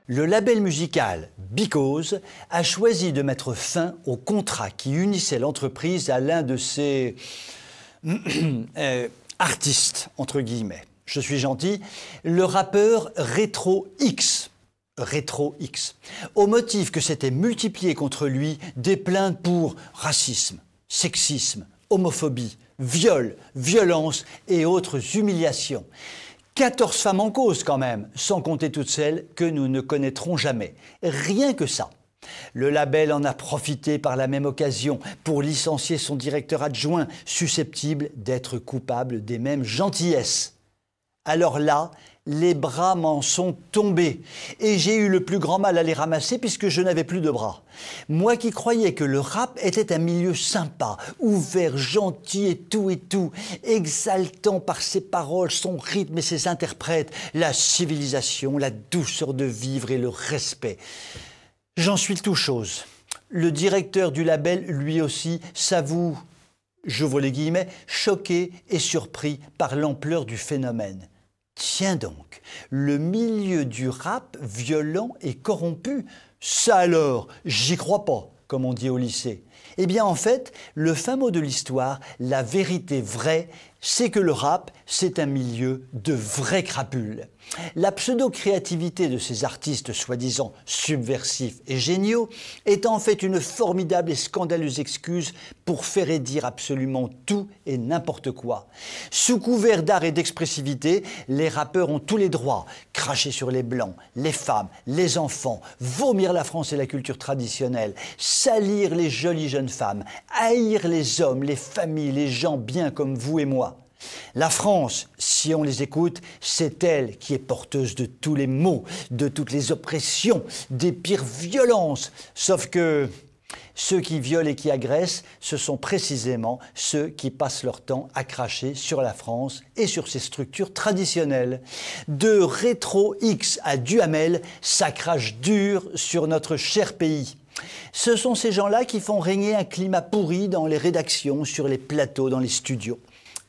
Le label musical Because a choisi de mettre fin au contrat qui unissait l'entreprise à l'un de ses artistes, entre guillemets. Je suis gentil, le rappeur Rétro X. Rétro X, au motif que s'étaient multipliées contre lui des plaintes pour racisme, sexisme, homophobie, viol, violence et autres humiliations. 14 femmes en cause quand même, sans compter toutes celles que nous ne connaîtrons jamais. Rien que ça. Le label en a profité par la même occasion pour licencier son directeur adjoint, susceptible d'être coupable des mêmes gentillesses. Alors là, les bras m'en sont tombés et j'ai eu le plus grand mal à les ramasser puisque je n'avais plus de bras. Moi qui croyais que le rap était un milieu sympa, ouvert, gentil et tout, exaltant par ses paroles, son rythme et ses interprètes, la civilisation, la douceur de vivre et le respect. J'en suis tout chose. Le directeur du label, lui aussi, s'avoue, j'ouvre les guillemets, choqué et surpris par l'ampleur du phénomène. Tiens donc, le milieu du rap violent et corrompu, ça alors, j'y crois pas, comme on dit au lycée. Eh bien en fait, le fin mot de l'histoire, la vérité vraie, c'est que le rap, c'est un milieu de vrais crapules. La pseudo-créativité de ces artistes soi-disant subversifs et géniaux est en fait une formidable et scandaleuse excuse pour faire et dire absolument tout et n'importe quoi. Sous couvert d'art et d'expressivité, les rappeurs ont tous les droits. Cracher sur les blancs, les femmes, les enfants, vomir la France et la culture traditionnelle, salir les jolies jeunes femmes, haïr les hommes, les familles, les gens bien comme vous et moi. La France, si on les écoute, c'est elle qui est porteuse de tous les maux, de toutes les oppressions, des pires violences. Sauf que ceux qui violent et qui agressent, ce sont précisément ceux qui passent leur temps à cracher sur la France et sur ses structures traditionnelles. De Rétro X à Duhamel, ça crache dur sur notre cher pays. Ce sont ces gens-là qui font régner un climat pourri dans les rédactions, sur les plateaux, dans les studios.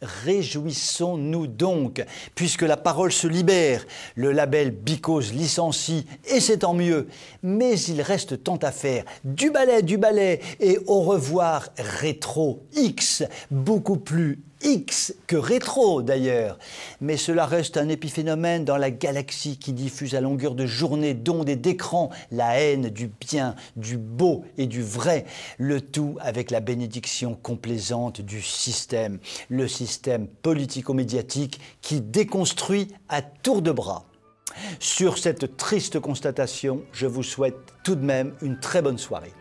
Réjouissons-nous donc, puisque la parole se libère. Le label Because licencie, et c'est tant mieux. Mais il reste tant à faire. Du ballet, et au revoir Rétro X, beaucoup plus X que rétro d'ailleurs. Mais cela reste un épiphénomène dans la galaxie qui diffuse à longueur de journée, d'ondes et d'écran, la haine du bien, du beau et du vrai. Le tout avec la bénédiction complaisante du système. Le système politico-médiatique qui déconstruit à tour de bras. Sur cette triste constatation, je vous souhaite tout de même une très bonne soirée.